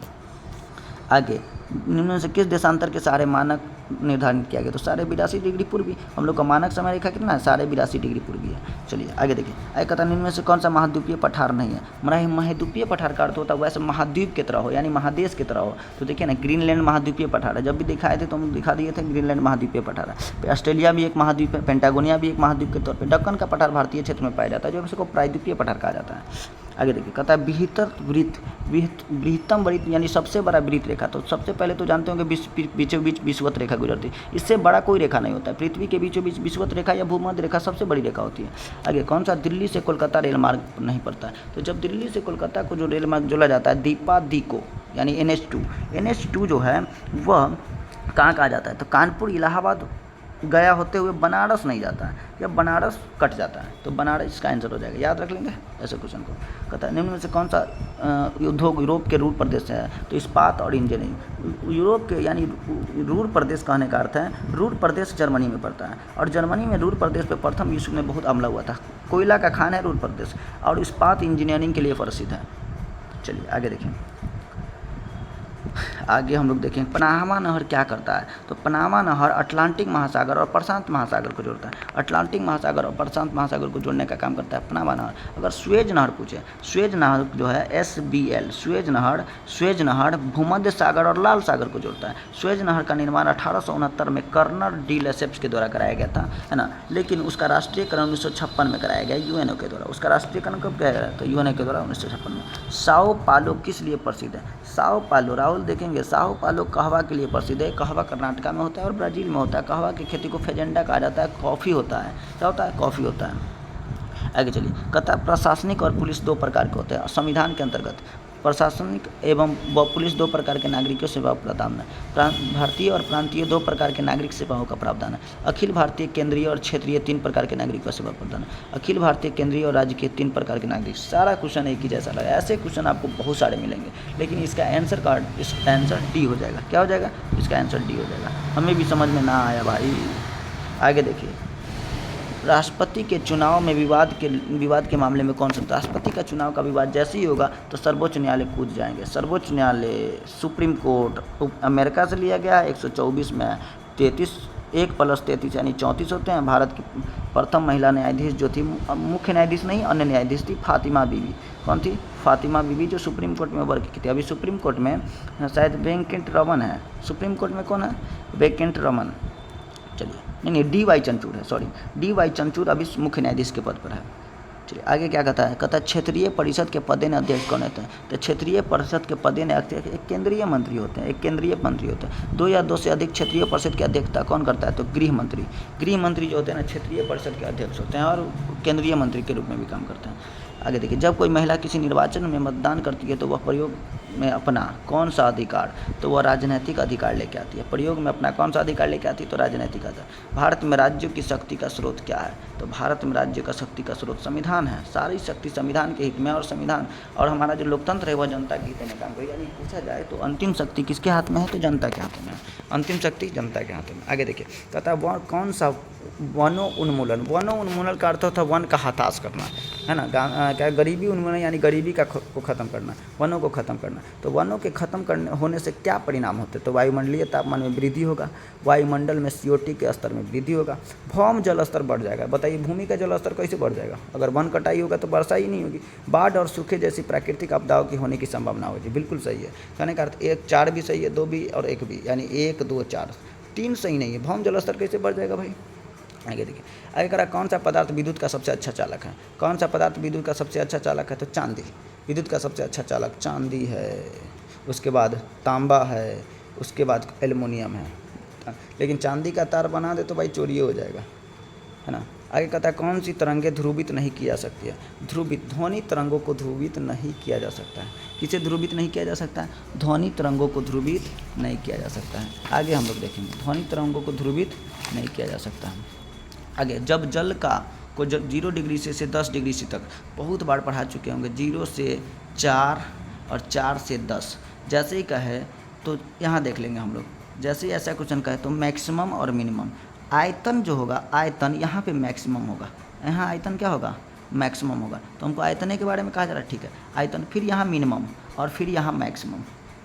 आगे निम्न में से किस देशांतर के सारे मानक निर्धारित किया गया? तो 82.5 डिग्री पूर्वी। हम लोग का मानक समय रेखा कितना है? 82.5 डिग्री पूर्वी है। चलिए आगे देखिए, आगे कहता है निम्न में से कौन सा महाद्वीपीय पठार नहीं है? हमारा महाद्वीपीय पठार का अर्थ होता है वैसे महाद्वीप की तरह हो, यानी महादेश की तरह हो। तो देखिए ना, ग्रीनलैंड महाद्वीपीय पठार है। जब भी दिखाए थे तो हम दिखा दिए थे ग्रीनलैंड महाद्वीपीय पठार है। ऑस्ट्रेलिया भी एक महाद्वीप है, पेंटागोनिया भी एक महाद्वीप के तौर पर। दक्कन का पठार भारतीय क्षेत्र में पाया जाता है, जो इसको प्रायद्वीपीय पठार कहा जाता है। आगे देखिए, कहता है बृहत्तम वृत्त यानी सबसे बड़ा वृत्त रेखा। तो सबसे पहले तो जानते होंगे बीचों बीच विषुवत रेखा गुजरती है। इससे बड़ा कोई रेखा नहीं होता है। पृथ्वी के बीचों बीच विषुवत रेखा या भूमध्य रेखा सबसे बड़ी रेखा होती है। आगे कौन सा दिल्ली से कोलकाता रेल मार्ग नहीं पड़ता है? तो जब दिल्ली से कोलकाता को जो रेल मार्ग जोड़ा जाता है दीपादिको यानी NH2 जो है वह कहाँ कहा जाता है? तो कानपुर, इलाहाबाद गया होते हुए बनारस नहीं जाता है, या बनारस कट जाता है। तो बनारस इसका आंसर हो जाएगा, याद रख लेंगे ऐसे क्वेश्चन को। कहता है निम्न में से कौन सा उद्योग यूरोप के रूर प्रदेश से है? तो इस्पात और इंजीनियरिंग। यूरोप के यानी रूर प्रदेश कहने का अर्थ है रूर प्रदेश जर्मनी में पड़ता है, और जर्मनी में रूर प्रदेश पर प्रथम विश्व में बहुत हमला हुआ था। कोयला का खान है रूर प्रदेश, और इस्पात इंजीनियरिंग के लिए प्रसिद्ध है। चलिए आगे देखें, आगे हम लोग देखें पनामा नहर क्या करता है? तो पनामा नहर अटलांटिक महासागर और प्रशांत महासागर को जोड़ता है। अटलांटिक महासागर और प्रशांत महासागर को जोड़ने का काम करता है पनामा नहर। अगर स्वेज नहर पूछे, स्वेज नहर जो है SBL, स्वेज नहर भूमध्य सागर और लाल सागर को जोड़ता है। स्वेज नहर का निर्माण 1869 में कर्नल डी लेसेप्स के द्वारा कराया गया था, है ना, लेकिन उसका राष्ट्रीयकरण 1956 में कराया गया UNO के द्वारा। उसका राष्ट्रीयकरण कब किया गया? तो UNO के द्वारा 1956 में। साओ पालो किस लिए प्रसिद्ध है? साओ पालो, राहुल देखेंगे, साओ पालो कहवा के लिए प्रसिद्ध है। कहवा कर्नाटका में होता है और ब्राज़ील में होता है। कहवा की खेती को फेजेंडा कहा जाता है। कॉफ़ी होता है, क्या होता है? कॉफ़ी होता है। आगे चलिए, कहता है प्रशासनिक और पुलिस दो प्रकार के होते हैं संविधान के अंतर्गत। प्रशासनिक एवं पुलिस दो प्रकार के नागरिकों सेवा प्रावधान है। भारतीय और प्रांतीय दो प्रकार के नागरिक सेवाओं का प्रावधान है। अखिल भारतीय, केंद्रीय और क्षेत्रीय 3 प्रकार के नागरिक सेवा प्रावधान है। अखिल भारतीय, केंद्रीय और राज्य के 3 प्रकार के नागरिक। सारा क्वेश्चन एक ही जैसा लगा। ऐसे क्वेश्चन आपको बहुत सारे मिलेंगे, लेकिन इसका आंसर डी हो जाएगा। क्या हो जाएगा? इसका आंसर डी हो जाएगा। हमें भी समझ में ना आया भाई। आगे देखिए, राष्ट्रपति के चुनाव में विवाद के मामले में कौन सा? राष्ट्रपति का चुनाव का विवाद जैसे ही होगा तो सर्वोच्च न्यायालय कूद जाएंगे। सर्वोच्च न्यायालय, सुप्रीम कोर्ट अमेरिका से लिया गया है। 124 में 1 + 33 यानी 34 होते हैं। भारत की प्रथम महिला न्यायाधीश जो थी, मुख्य न्यायाधीश नहीं अन्य न्यायाधीश थी, फातिमा बीवी। कौन थी? फातिमा बीवी, जो सुप्रीम कोर्ट में वर्क की थी। अभी सुप्रीम कोर्ट में शायद वेंकट रमन है। सुप्रीम कोर्ट में कौन है? वेंकट रमन। चलिए, नहीं DY चंचूड़ है, सॉरी, DY चंचूड़ अभी मुख्य न्यायाधीश के पद पर है। चलिए आगे क्या कहता है? कहता है क्षेत्रीय परिषद के पदेन अध्यक्ष कौन होते हैं? तो क्षेत्रीय परिषद के पदेन अध्यक्ष एक केंद्रीय मंत्री होते हैं। 2 या 2 से अधिक क्षेत्रीय परिषद की अध्यक्षता कौन करता है? तो गृह मंत्री जो होते हैं ना, क्षेत्रीय परिषद के अध्यक्ष होते हैं और केंद्रीय मंत्री के रूप में भी काम करते हैं। आगे देखिए, जब कोई महिला किसी निर्वाचन में मतदान करती है तो वह प्रयोग में अपना कौन सा अधिकार? तो वह राजनीतिक अधिकार लेके आती है। प्रयोग में अपना कौन सा अधिकार लेके आती है? तो राजनीतिक अधिकार। भारत में राज्यों की शक्ति का स्रोत क्या है? तो भारत में राज्य का शक्ति का स्रोत संविधान है। सारी शक्ति संविधान के हित में, और हमारा जो लोकतंत्र है वह जनता के हित में काम करे। यानी पूछा जाए तो अंतिम शक्ति किसके हाथ में है? तो जनता के हाथ में है। अंतिम शक्ति जनता के हाथ में। आगे देखिए, कहता है कौन सा वनोन्मूलन का अर्थ होता है वन का हताश करना, है ना। क्या गरीबी उन्मूलन यानी गरीबी को ख़त्म करना, वनों को ख़त्म करना। तो वनों के ख़त्म होने से क्या परिणाम होते हैं? तो वायुमंडलीय तापमान में वृद्धि होगा, वायुमंडल में CO2 के स्तर में वृद्धि होगा, भौम जल स्तर बढ़ जाएगा। बताइए भूमि का जल स्तर कैसे बढ़ जाएगा? अगर वन कटाई होगा तो वर्षा ही नहीं होगी। बाढ़ और सूखे जैसी प्राकृतिक आपदाओं की होने की संभावना होगी। बिल्कुल सही है। कहने का अर्थ 1 4 भी सही है, 2 भी और 1 भी, यानी 1 2 4 3 सही नहीं है। भौम जल स्तर कैसे बढ़ जाएगा भाई? आगे देखिए, आगे करा कौन सा पदार्थ विद्युत का सबसे अच्छा चालक है? कौन सा पदार्थ विद्युत का सबसे अच्छा चालक है? तो चांदी। विद्युत का सबसे अच्छा चालक चांदी है, उसके बाद तांबा है, उसके बाद एल्युमिनियम है। लेकिन चांदी का तार बना दे तो भाई चोरी हो जाएगा, है ना। आगे कहता है कौन सी तरंगें ध्रुवित नहीं किया सकती है? ध्वनि तरंगों को ध्रुवित नहीं किया जा सकता है। किसे ध्रुवित नहीं किया जा सकता है? ध्वनि तरंगों को ध्रुवित नहीं किया जा सकता है। आगे हम लोग देखेंगे, ध्वनि तरंगों को ध्रुवित नहीं किया जा सकता है। आगे, जब जल को 0 डिग्री से 10 डिग्री सी तक बहुत बार पढ़ा चुके होंगे, 0 से 4 और 4 से 10 जैसे ही कहे तो यहाँ देख लेंगे हम लोग। जैसे ही ऐसा क्वेश्चन कहे तो मैक्सिमम और मिनिमम, आयतन जो होगा, आयतन यहाँ पे मैक्सिमम होगा, यहाँ आयतन क्या होगा? मैक्सिमम होगा। तो हमको आयतन के बारे में कहा जा रहा है, ठीक है। आयतन, फिर यहाँ मिनिमम और फिर यहाँ मैक्सिमम,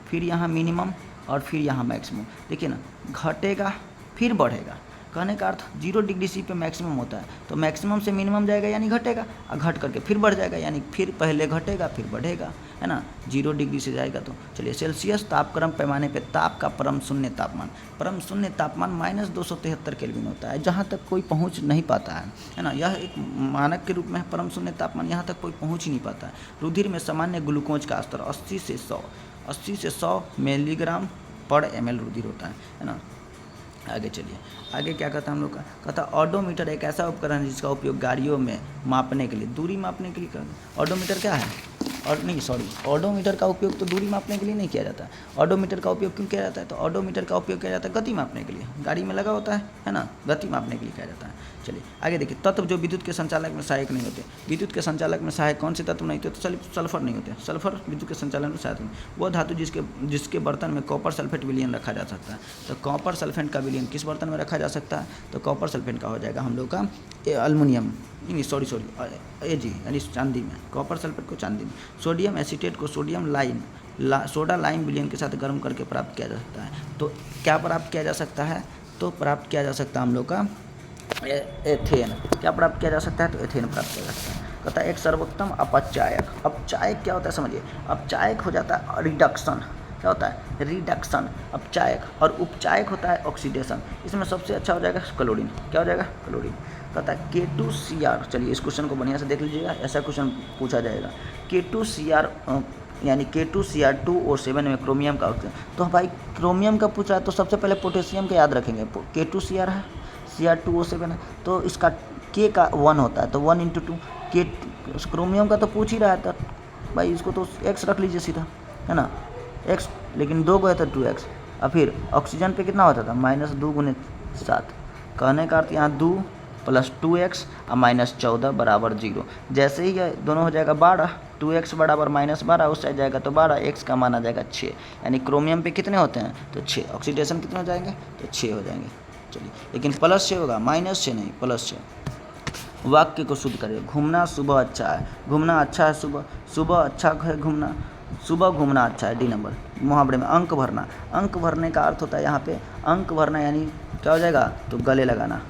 फिर यहाँ मिनिमम और फिर यहाँ मैक्सिमम। देखिए ना, घटेगा फिर बढ़ेगा, कहने का अर्थ 0 डिग्री सी पे मैक्सिमम होता है, तो मैक्सिमम से मिनिमम जाएगा यानी घटेगा, और घट करके फिर बढ़ जाएगा यानी फिर पहले घटेगा फिर बढ़ेगा, है ना। 0 डिग्री से जाएगा तो चलिए, सेल्सियस तापक्रम पैमाने पे ताप का परम शून्य तापमान -273 केल्विन होता है, जहाँ तक कोई पहुँच नहीं पाता है ना। यह एक मानक के रूप में है परम शून्य तापमान, यहाँ तक कोई पहुँच ही नहीं पाता है। रुधिर में सामान्य ग्लूकोज का स्तर 80 से 100 मिलीग्राम पर ml रुधिर होता है ना। आगे चलिए, आगे क्या कहता है हम लोग का, कहता ऑडोमीटर एक ऐसा उपकरण है जिसका उपयोग गाड़ियों में मापने के लिए, दूरी मापने के लिए करते हैं। ऑडोमीटर क्या है, और नहीं सॉरी, ऑडोमीटर का उपयोग तो दूरी मापने के लिए नहीं किया जाता है। ऑडोमीटर का उपयोग क्यों किया जाता है, तो ऑडोमीटर का उपयोग किया जाता है गति मापने के लिए, गाड़ी में लगा होता है ना, गति मापने के लिए किया जाता है। चलिए आगे देखिए, तत्व जो विद्युत के संचालक में सहायक नहीं होते। विद्युत के संचालक में सहायक कौन से तत्व नहीं होते, तो सल्फर नहीं होते। सल्फर विद्युत के संचालन में सहायक नहीं, वो धातु जिसके बर्तन में कॉपर सल्फेट विलयन रखा जा सकता है। तो कॉपर सल्फेट का विलयन किस बर्तन में रखा जा सकता है, तो कॉपर सल्फेट का हो जाएगा हम लोग का एल्युमिनियम, नहीं सॉरी यानी चांदी में, कॉपर सल्फेट को चांदी में। सोडियम एसीटेट को सोडियम सोडा लाइम विलयन के साथ गर्म करके प्राप्त किया जा सकता है। तो क्या प्राप्त किया जा सकता है, तो प्राप्त किया जा सकता है हम लोग का एथेन। क्या प्राप्त किया जा सकता है, तो एथेन प्राप्त किया जा सकता है। कहता है एक सर्वोत्तम अपचायक। अपचायक क्या होता है समझिए, अपचायक हो जाता है रिडक्शन, क्या होता है रिडक्शन अपचायक, और उपचायक होता है ऑक्सीडेशन। इसमें सबसे अच्छा हो जाएगा क्लोरीन, क्या हो जाएगा क्लोरीन। कहता है K2Cr, चलिए इस क्वेश्चन को बढ़िया से देख लीजिएगा, ऐसा क्वेश्चन पूछा जाएगा। K2Cr यानी K2Cr2O7 में क्रोमियम का ऑक्सीजन, तो भाई क्रोमियम का पूछा है तो सबसे पहले पोटेशियम का याद रखेंगे। K2Cr है, Cr2O7 है, तो इसका K का 1 होता है, तो 1 × 2 K, क्रोमियम का तो पूछ ही रहा है, तो भाई इसको तो x रख लीजिए सीधा, है ना, x, लेकिन 2 को है तो 2x। और फिर ऑक्सीजन पे कितना होता था, -2 × 7, कहने का अर्थ यहाँ 2 + 2x और -14 = 0। जैसे ही ये दोनों हो जाएगा 12, 2x = -12, उस साइड जाएगा तो 12, x का मान आ जाएगा 6, यानी क्रोमियम पे कितने होते हैं, तो 6। ऑक्सीडेशन कितने हो जाएंगे, तो 6 हो जाएंगे। चलिए, लेकिन +6 होगा, -6 नहीं, +6। वाक्य को शुद्ध करिए। घूमना सुबह अच्छा है, घूमना अच्छा है, सुबह अच्छा है घूमना, सुबह घूमना अच्छा है। D number. मुहावरे में अंक भरना, अंक भरने का अर्थ होता है यहाँ पे अंक भरना यानी क्या हो जाएगा, तो गले लगाना,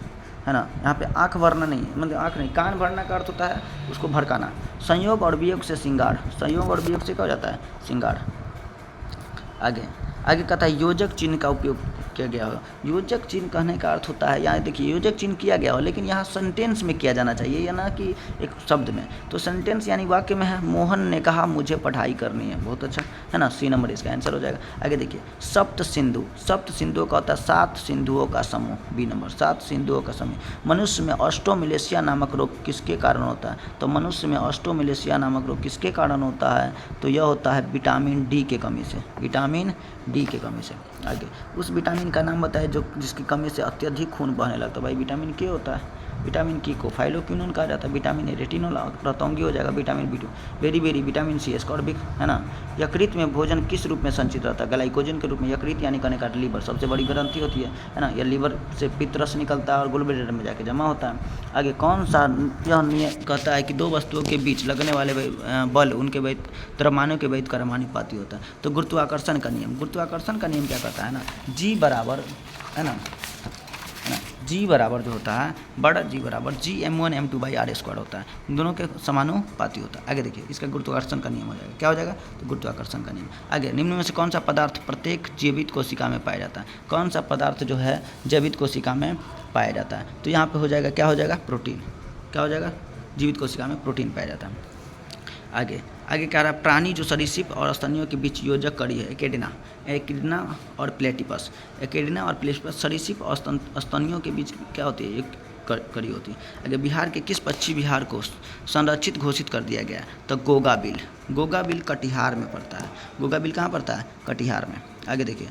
है ना। यहाँ पे आँख भरना नहीं, मतलब आँख नहीं, कान भरना का अर्थ होता है उसको भड़काना। संयोग और वियोग से श्रृंगार, संयोग और वियोग से क्या हो जाता है, श्रृंगार। आगे कहता है योजक चिन्ह का उपयोग किया गया हो। योजक चिन्ह कहने का अर्थ होता है, यहाँ देखिए योजक चिन्ह किया गया हो, लेकिन यहाँ सेंटेंस में किया जाना चाहिए, या ना कि एक शब्द में। तो सेंटेंस यानी वाक्य में है, मोहन ने कहा मुझे पढ़ाई करनी है, बहुत अच्छा, है ना, सी नंबर इसका आंसर हो जाएगा। आगे देखिए सप्त सिंधु, सप्त सिंधुओं का होता है 7 सिंधुओं का समूह, बी नंबर, 7 सिंधुओं का समूह। मनुष्य में ऑस्ट्रोमेलेशिया नामक रोग किसके कारण होता है, तो मनुष्य में ऑस्ट्रोमेलेशिया नामक रोग किसके कारण होता है, तो यह होता है विटामिन डी के कमी से, विटामिन डी के कमी से। आगे उस विटामिन का नाम बताए जो जिसकी कमी से अत्यधिक खून बहने लगता है। भाई विटामिन के होता है, विटामिन की को फाइलोक्विनोन कहा जाता है, विटामिन ए रेटिनोल प्रतंगी हो जाएगा, विटामिन B2 बेरी विटामिन C एस्कॉर्बिक, है ना। यकृत में भोजन किस रूप में संचित रहता है, ग्लाइकोजन के रूप में। यकृत यानी कहने का लीवर सबसे बड़ी ग्रंथि होती है ना, यह लीवर से पित्तरस निकलता है और गॉलब्लैडर में जाके जमा होता है। आगे कौन सा यह नियम कहता है कि दो वस्तुओं के बीच लगने वाले बल उनके द्रव्यमानों के वैध क्रमानुपाती होता है, तो गुरुत्वाकर्षण का नियम। गुरुत्वाकर्षण का नियम क्या कहता है ना, G बराबर, है ना, G बराबर जो होता है बड़ा G बराबर Gm1 m2/r² होता है, दोनों के समानुपाती होता है। आगे देखिए इसका गुरुत्वाकर्षण का नियम हो जाएगा, क्या हो जाएगा, तो गुरुत्वाकर्षण का नियम। आगे निम्न में से कौन सा पदार्थ प्रत्येक जीवित कोशिका में पाया जाता है, कौन सा पदार्थ जो है जीवित कोशिका में पाया जाता है, तो यहाँ पे हो जाएगा, क्या हो जाएगा, प्रोटीन। क्या हो जाएगा, जीवित कोशिका में प्रोटीन पाया जाता है। आगे क्या रहा, प्राणी जो सरीसृप और स्तनियों के बीच योजक कड़ी है, एकिडना और प्लेटिपस। एकिडना और प्लेटिपस सरीसृप और स्तनियों के बीच क्या होती है, एक कड़ी होती है। आगे बिहार के किस पक्षी विहार को संरक्षित घोषित कर दिया गया, तो गोगाबिल कटिहार में पड़ता है। गोगाबिल कहाँ पड़ता है, कटिहार में। आगे देखिए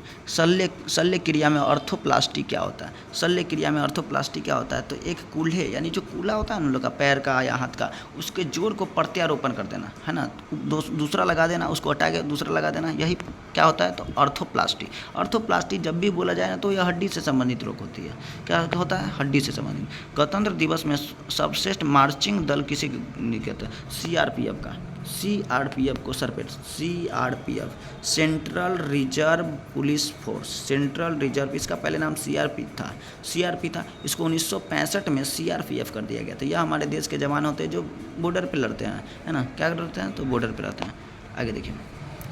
शल्य क्रिया में ऑर्थोप्लास्टी क्या होता है, शल्य क्रिया में ऑर्थोप्लास्टी क्या होता है, तो एक कूल्हे यानी जो कूला होता है ना लोग का पैर का या हाथ का, उसके जोड़ को प्रत्यारोपण कर देना, है ना, दूसरा लगा देना, उसको हटा के दूसरा लगा देना, यही क्या होता है, तो ऑर्थोप्लास्टी। ऑर्थोप्लास्टी जब भी बोला जाए ना तो यह हड्डी से संबंधित रोग होती है, क्या होता है, हड्डी से संबंधित। गणतंत्र दिवस में सर्वश्रेष्ठ मार्चिंग दल किसे कहते हैं, CRPF का। CRPF को सरपेट, CRPF central reserve police force, central reserve, इसका पहले नाम CRP था, इसको 1965 में CRPF कर दिया गया था। यह हमारे देश के जवान होते हैं जो बॉर्डर पे लड़ते हैं, है ना, क्या करते हैं, तो बॉर्डर पे रहते हैं। आगे देखिए,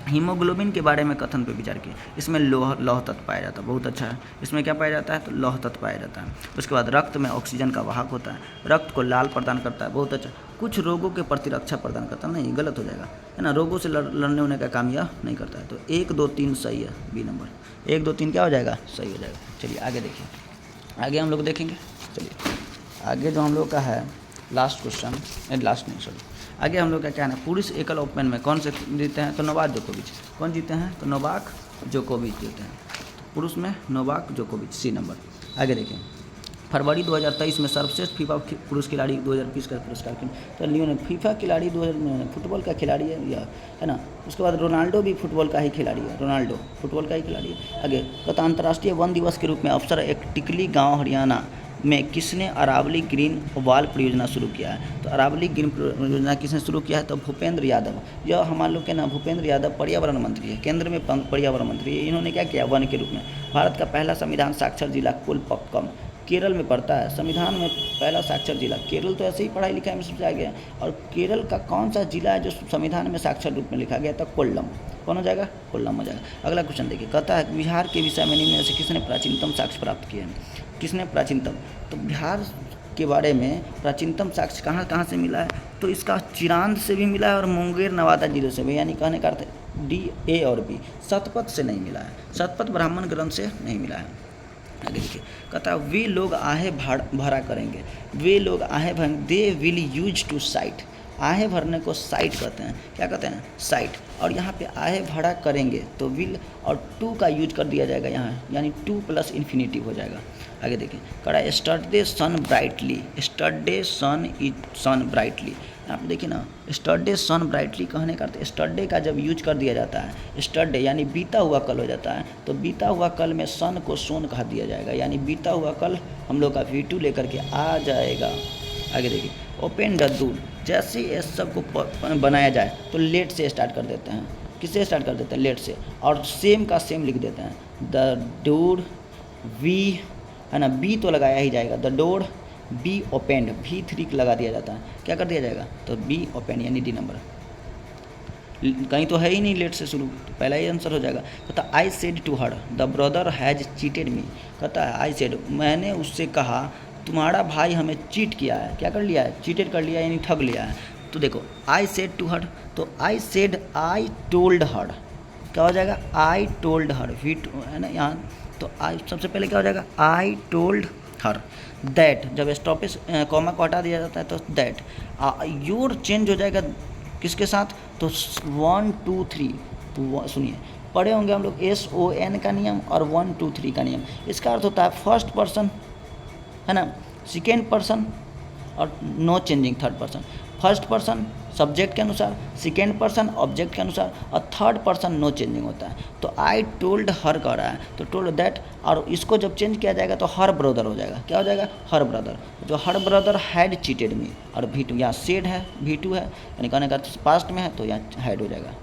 हीमोग्लोबिन के बारे में कथन पे विचार किए। इसमें लौह तत्व पाया जाता है, बहुत अच्छा है। इसमें क्या पाया जाता है, तो लौह तत्व पाया जाता है। उसके बाद रक्त में ऑक्सीजन का वाहक होता है, रक्त को लाल प्रदान करता है, बहुत अच्छा। कुछ रोगों के प्रतिरक्षा प्रदान करता है, नहीं गलत हो जाएगा, है ना, रोगों से लड़ने होने का काम यह नहीं करता है। तो 1 2 3 सही है, बी नंबर 1 2 3 क्या हो जाएगा, सही हो जाएगा। चलिए आगे देखिए, आगे हम लोग देखेंगे। चलिए आगे जो हम लोग का है लास्ट क्वेश्चन, लास्ट नहीं सॉरी, आगे हम लोग का क्या है, पुरुष एकल ओपन में कौन से जीते हैं, तो नोवाक जोकोविच। कौन जीते हैं, तो नोवाक जोकोविच जीते हैं। तो पुरुष में नोवाक जोकोविच, सी नंबर। आगे देखें, फरवरी 2023 में सर्वश्रेष्ठ फीफा पुरुष खिलाड़ी 2020 का पुरस्कार किया, तो लियोनेल फीफा खिलाड़ी 2000 फुटबॉल का खिलाड़ी है यह, है ना। उसके बाद रोनाल्डो भी फुटबॉल का ही खिलाड़ी है, रोनाल्डो फुटबॉल का ही खिलाड़ी है। आगे कहता अंतर्राष्ट्रीय वन दिवस के रूप में अवसर एक टिकली गाँव हरियाणा में किसने अरावली ग्रीन वाल परियोजना शुरू किया है, तो अरावली ग्रीन परियोजना किसने शुरू किया है, तो भूपेंद्र यादव। यह हमारे लोग के ना भूपेंद्र यादव पर्यावरण मंत्री है, केंद्र में पर्यावरण मंत्री है। इन्होंने क्या किया, वन के रूप में भारत का पहला संविधान साक्षर जिला कुलपक्कम केरल में पड़ता है। संविधान में पहला साक्षर जिला केरल, तो ऐसे ही पढ़ाई लिखाई में समझाया गया। और केरल का कौन सा जिला है जो संविधान में साक्षर रूप में लिखा गया था, कोल्लम। कौन हो जाएगा, कोल्लम हो जाएगा। अगला क्वेश्चन देखिए, कहता है बिहार के विषय में निम्न में से किसने प्राचीनतम साक्ष्य प्राप्त किए हैं, किसने प्राचीनतम, तो बिहार के बारे में प्राचीनतम साक्ष्य कहाँ से मिला है, तो इसका चिरांद से भी मिला है और मुंगेर नवादा जिले से भी, यानी कहने का अर्थ D, A और B। शतपथ से नहीं मिला है, शतपथ ब्राह्मण ग्रंथ से नहीं मिला है। आगे देखिए, कहता है वे लोग आहे भरा करेंगे, वे लोग आहे भरेंगे, they will use to sight. आहे भरने को साइट कहते हैं, क्या कहते हैं, साइट। और यहाँ पे आहे भरा करेंगे तो विल और टू का यूज कर दिया जाएगा यहाँ, यानी 2 + इन्फिनिटिव हो जाएगा। आगे देखिए, कड़ा स्टडे सन ब्राइटली, स्टडे सन ब्राइटली। यहाँ पे देखिए ना, स्टडे सन ब्राइटली कहने का अर्थ, स्टडे का जब यूज कर दिया जाता है, स्टडे यानी बीता हुआ कल हो जाता है, तो बीता हुआ कल में सन को सोन कहा दिया जाएगा, यानी बीता हुआ कल हम लोग का V2 लेकर के आ जाएगा। आगे देखिए, ओपन द डोर, जैसे इस सब को बनाया जाए तो लेट से स्टार्ट कर देते हैं, किससे स्टार्ट कर देते हैं, लेट से, और सेम का सेम लिख देते हैं, द डोर वी, है ना, बी तो लगाया ही जाएगा, the door be opened, V3 लगा दिया जाता है, क्या कर दिया जाएगा, तो बी ओपेंड यानी D नंबर। कहीं तो है ही नहीं लेट से शुरू, तो पहला ही आंसर हो जाएगा। कहता I said to her the brother has cheated me, कहता है आई सेड, मैंने उससे कहा तुम्हारा भाई हमें चीट किया है, क्या कर लिया है, चीटेड कर लिया यानी ठग लिया है। तो देखो आई सेड टू हर, तो I said I told her, क्या हो जाएगा, आई टोल्ड हर, V2 है ना यहाँ, तो आई सबसे पहले क्या हो जाएगा, आई टोल्ड हर दैट, जब स्टॉपेज कॉमा को हटा दिया जाता है तो दैट, योर चेंज हो जाएगा किसके साथ, तो 1 2 3, तो सुनिए पढ़े होंगे हम लोग SON का नियम और 1 2 3 का नियम। इसका अर्थ होता है फर्स्ट पर्सन, है ना, सेकेंड पर्सन और no changing third person. First person subject के अनुसार, सेकेंड पर्सन ऑब्जेक्ट के अनुसार, और थर्ड पर्सन नो चेंजिंग होता है। तो आई टोल्ड हर कह रहा है, तो टोल्ड दैट, और इसको जब चेंज किया जाएगा तो हर ब्रदर हो जाएगा, क्या हो जाएगा, हर ब्रदर। जो हर ब्रदर हैड चीटेड मी, और V2 यहाँ सेड है, V2 है, यानी कहने का पास्ट में है तो यहाँ हैड हो जाएगा।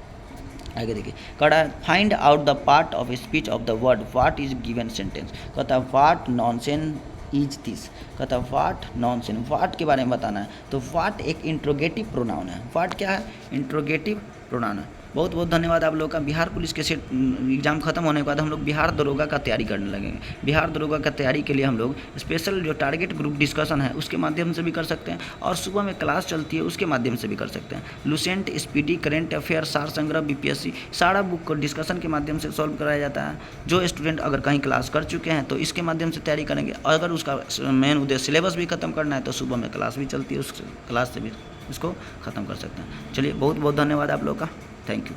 आगे देखिए, कहता है find out the part of speech of the word what is given sentence. कहता है व्हाट नॉनसेंस इज दिस, कहता है व्हाट नॉनसेंस, व्हाट के बारे में बताना है, तो व्हाट एक इंट्रोगेटिव प्रोनाउन है। व्हाट क्या है, इंट्रोगेटिव प्रोनाउन है। बहुत बहुत धन्यवाद आप लोगों का। बिहार पुलिस के सेट एग्जाम खत्म होने के बाद हम लोग बिहार दरोगा का तैयारी करने लगेंगे। बिहार दरोगा का तैयारी के लिए हम लोग स्पेशल जो टारगेट ग्रुप डिस्कशन है उसके माध्यम से भी कर सकते हैं, और सुबह में क्लास चलती है उसके माध्यम से भी कर सकते हैं। लुसेंट, स्पीडी, करेंट अफेयर, सार संग्रह, BPSC सारा बुक को डिस्कशन के माध्यम से सॉल्व कराया जाता है। जो स्टूडेंट अगर कहीं क्लास कर चुके हैं तो इसके माध्यम से तैयारी करेंगे, अगर उसका मेन उद्देश्य सिलेबस भी खत्म करना है तो सुबह में क्लास भी चलती है, उस क्लास से भी इसको ख़त्म कर सकते हैं। चलिए बहुत बहुत धन्यवाद आप लोग का, थैंक यू।